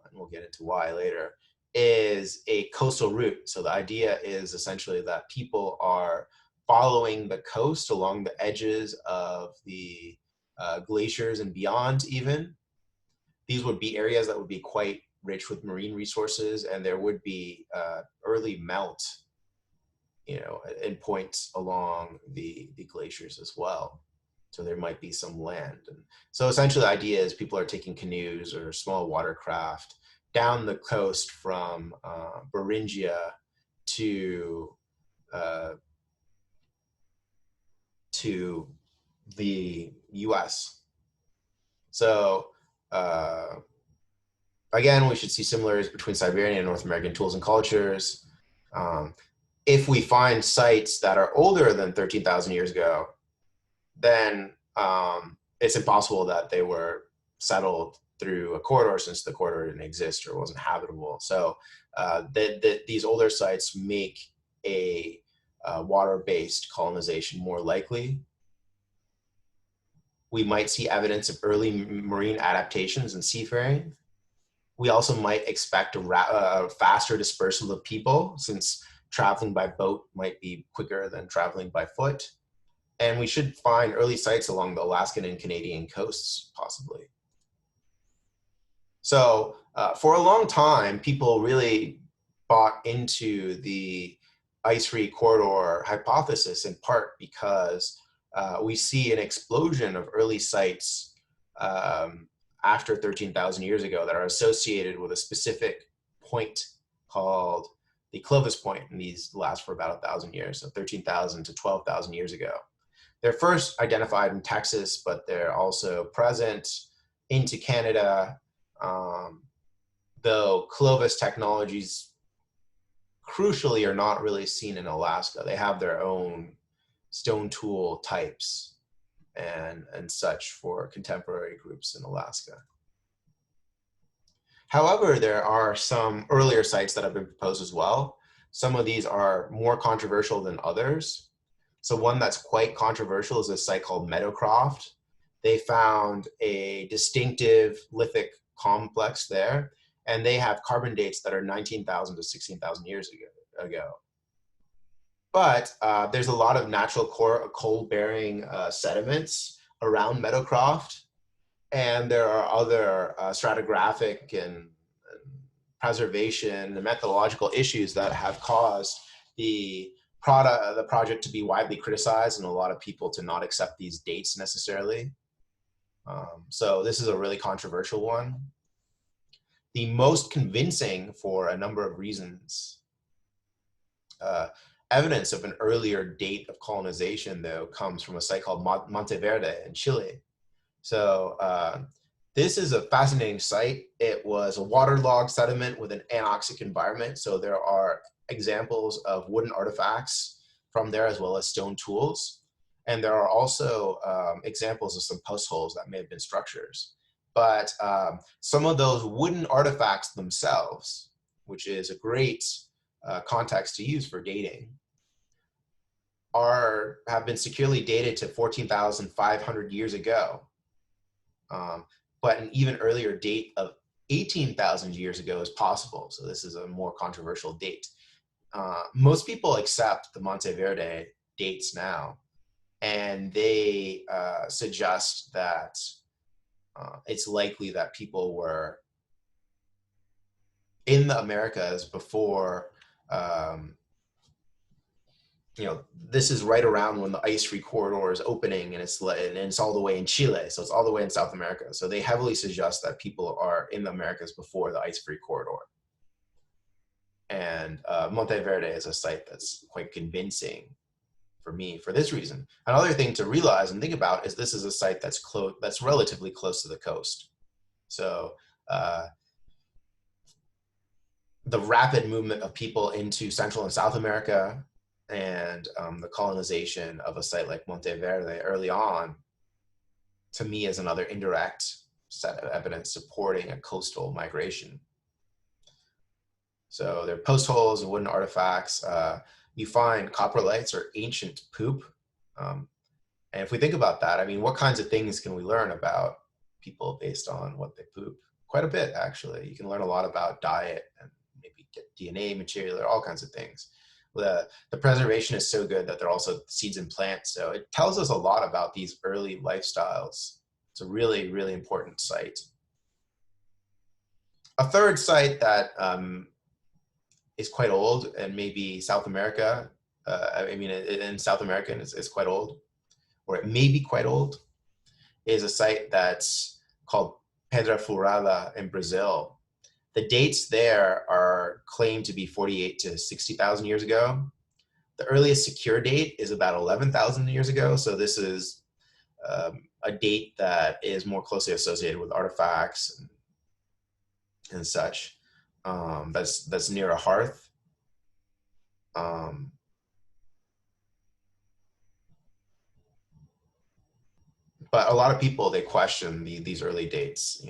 and we'll get into why later, is a coastal route. So the idea is essentially that people are following the coast along the edges of the glaciers and beyond even. These would be areas that would be quite rich with marine resources, and there would be early melt, in points along the glaciers as well. So there might be some land. And so essentially the idea is people are taking canoes or small watercraft down the coast from Beringia to the US. So again, we should see similarities between Siberian and North American tools and cultures. If we find sites that are older than 13,000 years ago, then it's impossible that they were settled through a corridor since the corridor didn't exist or wasn't habitable. So these older sites make a water-based colonization more likely. We might see evidence of early marine adaptations and seafaring. We also might expect a faster dispersal of people, since traveling by boat might be quicker than traveling by foot. And we should find early sites along the Alaskan and Canadian coasts, possibly. So for a long time, people really bought into the ice-free corridor hypothesis, in part because we see an explosion of early sites after 13,000 years ago that are associated with a specific point called the Clovis Point, and these last for about 1,000 years, so 13,000 to 12,000 years ago. They're first identified in Texas, but they're also present into Canada, though Clovis technologies crucially are not really seen in Alaska. They have their own stone tool types and such for contemporary groups in Alaska. However, there are some earlier sites that have been proposed as well. Some of these are more controversial than others. So one that's quite controversial is a site called Meadowcroft. They found a distinctive lithic complex there, and they have carbon dates that are 19,000 to 16,000 years ago. But there's a lot of natural coal-bearing sediments around Meadowcroft, and there are other stratigraphic and preservation and methodological issues that have caused the project to be widely criticized and a lot of people to not accept these dates necessarily. So this is a really controversial one. The most convincing, for a number of reasons, evidence of an earlier date of colonization, though, comes from a site called Monteverde in Chile. So this is a fascinating site. It was a waterlogged sediment with an anoxic environment. So there are examples of wooden artifacts from there, as well as stone tools. And there are also examples of some post holes that may have been structures. But some of those wooden artifacts themselves, which is a great context to use for dating, have been securely dated to 14,500 years ago. But an even earlier date of 18,000 years ago is possible. So this is a more controversial date. Most people accept the Monteverde dates now, and they suggest that it's likely that people were in the Americas before, this is right around when the ice-free corridor is opening, and it's all the way in Chile, so it's all the way in South America. So they heavily suggest that people are in the Americas before the ice-free corridor. And Monteverde is a site that's quite convincing for me for this reason. Another thing to realize and think about is this is a site that's relatively close to the coast. So the rapid movement of people into Central and South America and the colonization of a site like Monteverde early on, to me, is another indirect set of evidence supporting a coastal migration. So there are post holes and wooden artifacts. You find coprolites or ancient poop. And if we think about that, I mean, what kinds of things can we learn about people based on what they poop? Quite a bit, actually. You can learn a lot about diet and maybe get DNA material or all kinds of things. The preservation is so good that there are also seeds and plants. So it tells us a lot about these early lifestyles. It's a really, really important site. A third site that is quite old, and maybe South America, in South America it's quite old, or it may be quite old, is a site that's called Pedra Furada in Brazil. The dates there are claimed to be 48 to 60,000 years ago. The earliest secure date is about 11,000 years ago. So this is a date that is more closely associated with artifacts and such. That's near a hearth. But a lot of people, they question these early dates.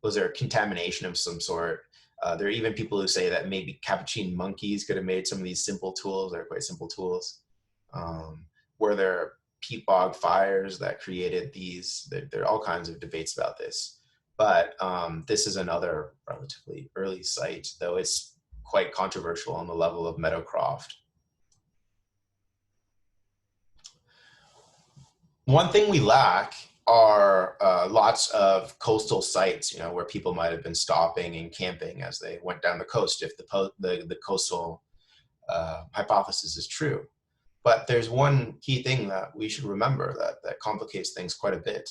Was there contamination of some sort? There are even people who say that maybe capuchin monkeys could have made some of these simple tools. They're quite simple tools. Were there peat bog fires that created these? There are all kinds of debates about this. But this is another relatively early site, though it's quite controversial on the level of Meadowcroft. One thing we lack are lots of coastal sites, where people might have been stopping and camping as they went down the coast, if the coastal hypothesis is true. But there's one key thing that we should remember that complicates things quite a bit.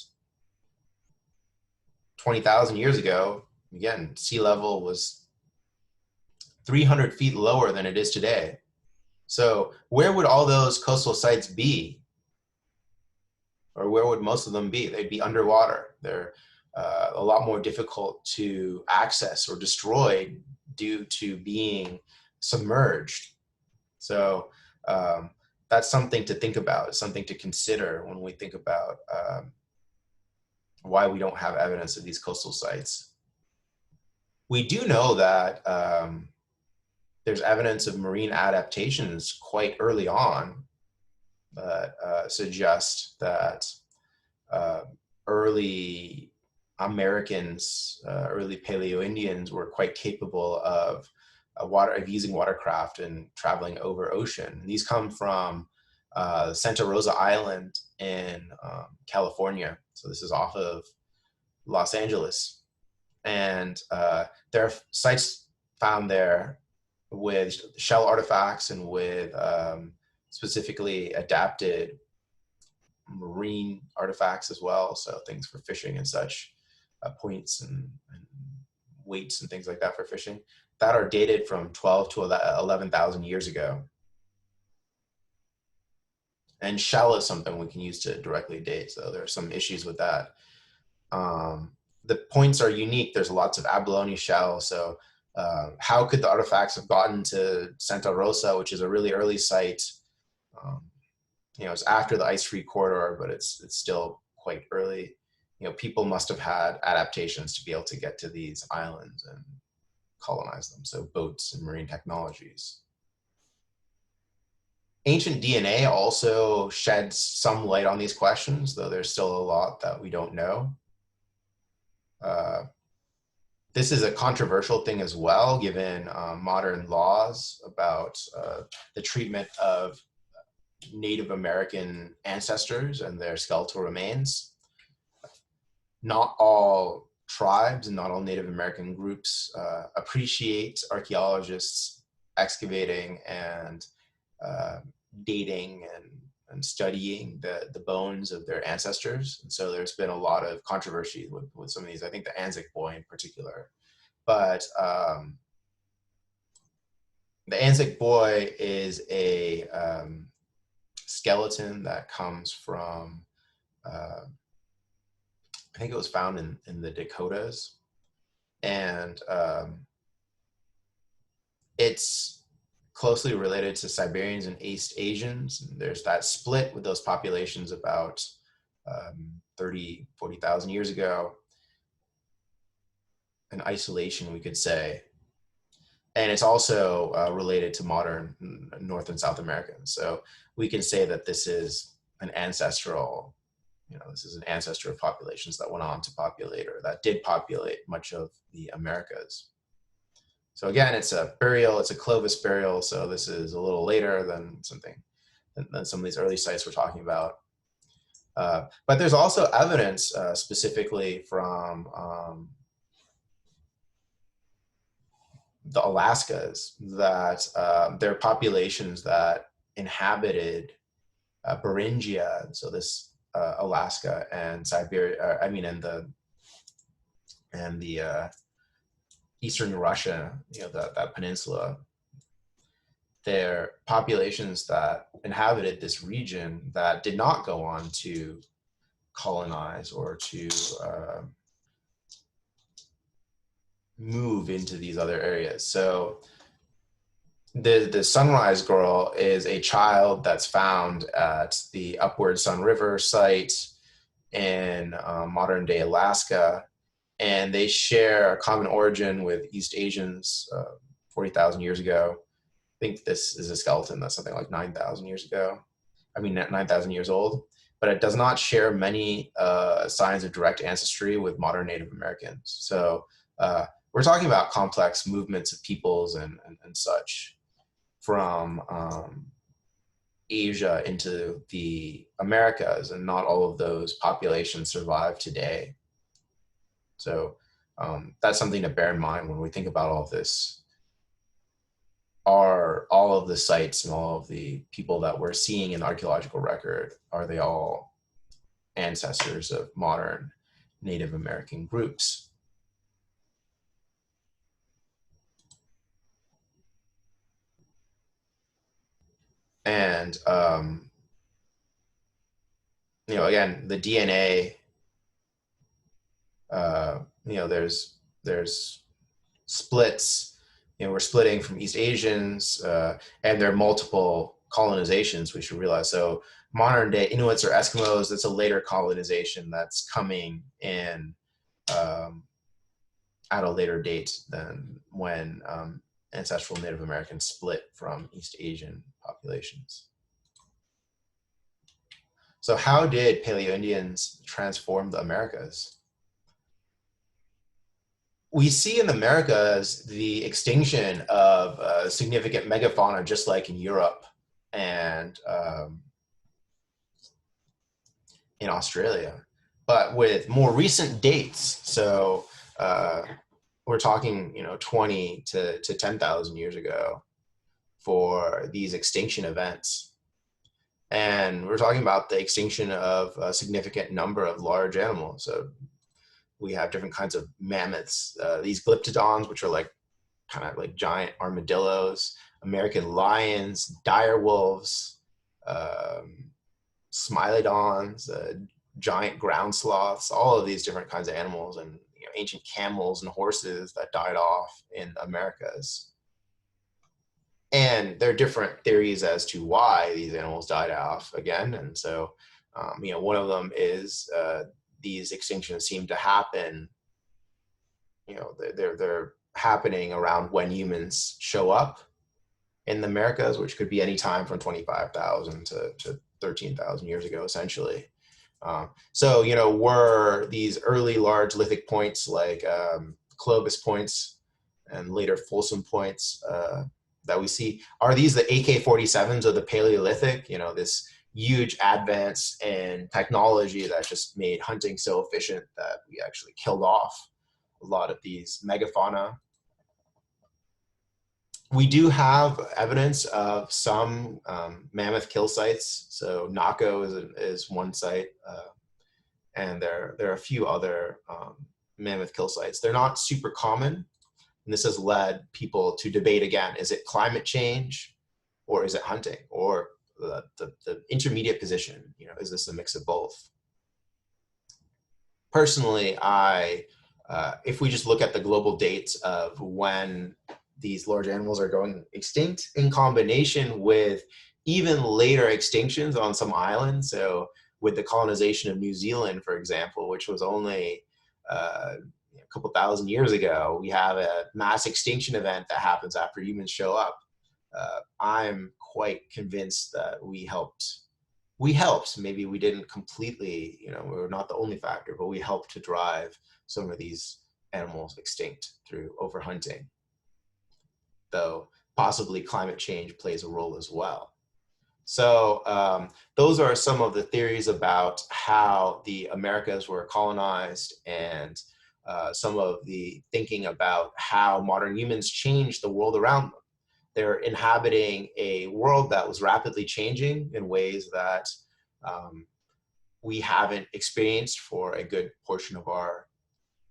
20,000 years ago, again, sea level was 300 feet lower than it is today. So where would all those coastal sites be? Or where would most of them be? They'd be underwater. They're a lot more difficult to access or destroy due to being submerged. So that's something to think about, something to consider when we think about why we don't have evidence of these coastal sites. We do know that there's evidence of marine adaptations quite early on that suggest that early Americans, early Paleo-Indians were quite capable of using watercraft and traveling over ocean. These come from Santa Rosa Island in California. So this is off of Los Angeles. And there are sites found there with shell artifacts and with specifically adapted marine artifacts as well. So things for fishing and such, points and weights and things like that for fishing, that are dated from 12 to 11,000 years ago. And shell is something we can use to directly date. So there are some issues with that. The points are unique. There's lots of abalone shell. So how could the artifacts have gotten to Santa Rosa, which is a really early site? It's after the ice-free corridor, but it's still quite early. People must have had adaptations to be able to get to these islands and colonize them. So boats and marine technologies. Ancient DNA also sheds some light on these questions, though there's still a lot that we don't know. This is a controversial thing as well, given modern laws about the treatment of Native American ancestors and their skeletal remains. Not all tribes and not all Native American groups appreciate archaeologists excavating and dating and studying the bones of their ancestors. And so there's been a lot of controversy with some of these, I think the Anzac boy in particular. But the Anzac boy is a skeleton that comes from, I think it was found in the Dakotas. And it's closely related to Siberians and East Asians. And there's that split with those populations about 40,000 years ago. An isolation, we could say. And it's also related to modern North and South Americans. So we can say that this is an ancestral, this is an ancestor of populations that went on to populate, or that did populate much of the Americas. So again, it's a burial, it's a Clovis burial. So this is a little later than some of these early sites we're talking about. But there's also evidence specifically from the Alaskas that there are populations that inhabited Beringia, so this Alaska and Siberia, and the Eastern Russia, that peninsula. They're populations that inhabited this region that did not go on to colonize or to move into these other areas. So the Sunrise Girl is a child that's found at the Upward Sun River site in modern day Alaska, and they share a common origin with East Asians 40,000 years ago. I think this is a skeleton that's something like 9,000 years ago. 9,000 years old. but it does not share many signs of direct ancestry with modern Native Americans. So we're talking about complex movements of peoples and such from Asia into the Americas, and not all of those populations survive today. So that's something to bear in mind when we think about all of this. Are all of the sites and all of the people that we're seeing in the archaeological record, are they all ancestors of modern Native American groups? And again, the DNA, there's splits. We're splitting from East Asians, and there are multiple colonizations, we should realize. So modern day Inuits or Eskimos, that's a later colonization that's coming in at a later date than when ancestral Native Americans split from East Asian populations. So how did Paleo-Indians transform the Americas? We see in the Americas the extinction of significant megafauna, just like in Europe and in Australia, but with more recent dates. So we're talking, 20 to 10,000 years ago for these extinction events. And we're talking about the extinction of a significant number of large animals. So we have different kinds of mammoths, these glyptodons, which are like kind of like giant armadillos, American lions, dire wolves, smilodons, giant ground sloths, all of these different kinds of animals, and ancient camels and horses that died off in the Americas. And there are different theories as to why these animals died off again. And so, one of them is these extinctions seem to happen, they're happening around when humans show up in the Americas, which could be any time from 25,000 to 13,000 years ago, essentially. So, were these early large lithic points like Clovis points and later Folsom points that we see, are these the AK-47s of the Paleolithic? This huge advance in technology that just made hunting so efficient that we actually killed off a lot of these megafauna. We do have evidence of some mammoth kill sites. So Naco is one site, and there are a few other mammoth kill sites. They're not super common, and this has led people to debate again: is it climate change, or is it hunting, or the intermediate position? Is this a mix of both? Personally, if we just look at the global dates of when these large animals are going extinct, in combination with even later extinctions on some islands. So with the colonization of New Zealand, for example, which was only a couple thousand years ago, we have a mass extinction event that happens after humans show up. I'm quite convinced that we helped. Maybe we didn't completely, we were not the only factor, but we helped to drive some of these animals extinct through overhunting, though possibly climate change plays a role as well. So those are some of the theories about how the Americas were colonized, and some of the thinking about how modern humans changed the world around them. They're inhabiting a world that was rapidly changing in ways that we haven't experienced for a good portion of our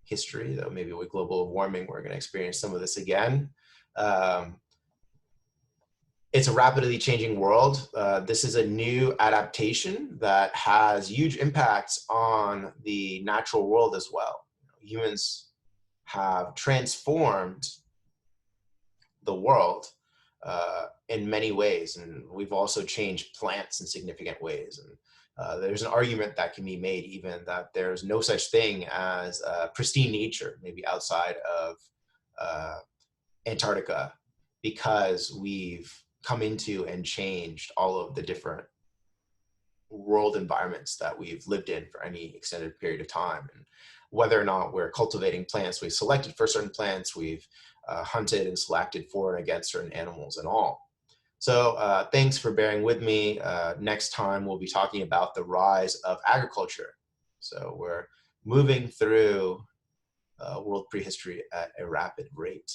history, though maybe with global warming, we're going to experience some of this again. It's a rapidly changing world. This is a new adaptation that has huge impacts on the natural world as well. Humans have transformed the world in many ways, and we've also changed plants in significant ways. And there's an argument that can be made even that there's no such thing as pristine nature, maybe outside of Antarctica, because we've come into and changed all of the different world environments that we've lived in for any extended period of time. And whether or not we're cultivating plants, we've selected for certain plants, we've hunted and selected for and against certain animals and all. So thanks for bearing with me. Next time we'll be talking about the rise of agriculture. So we're moving through world prehistory at a rapid rate.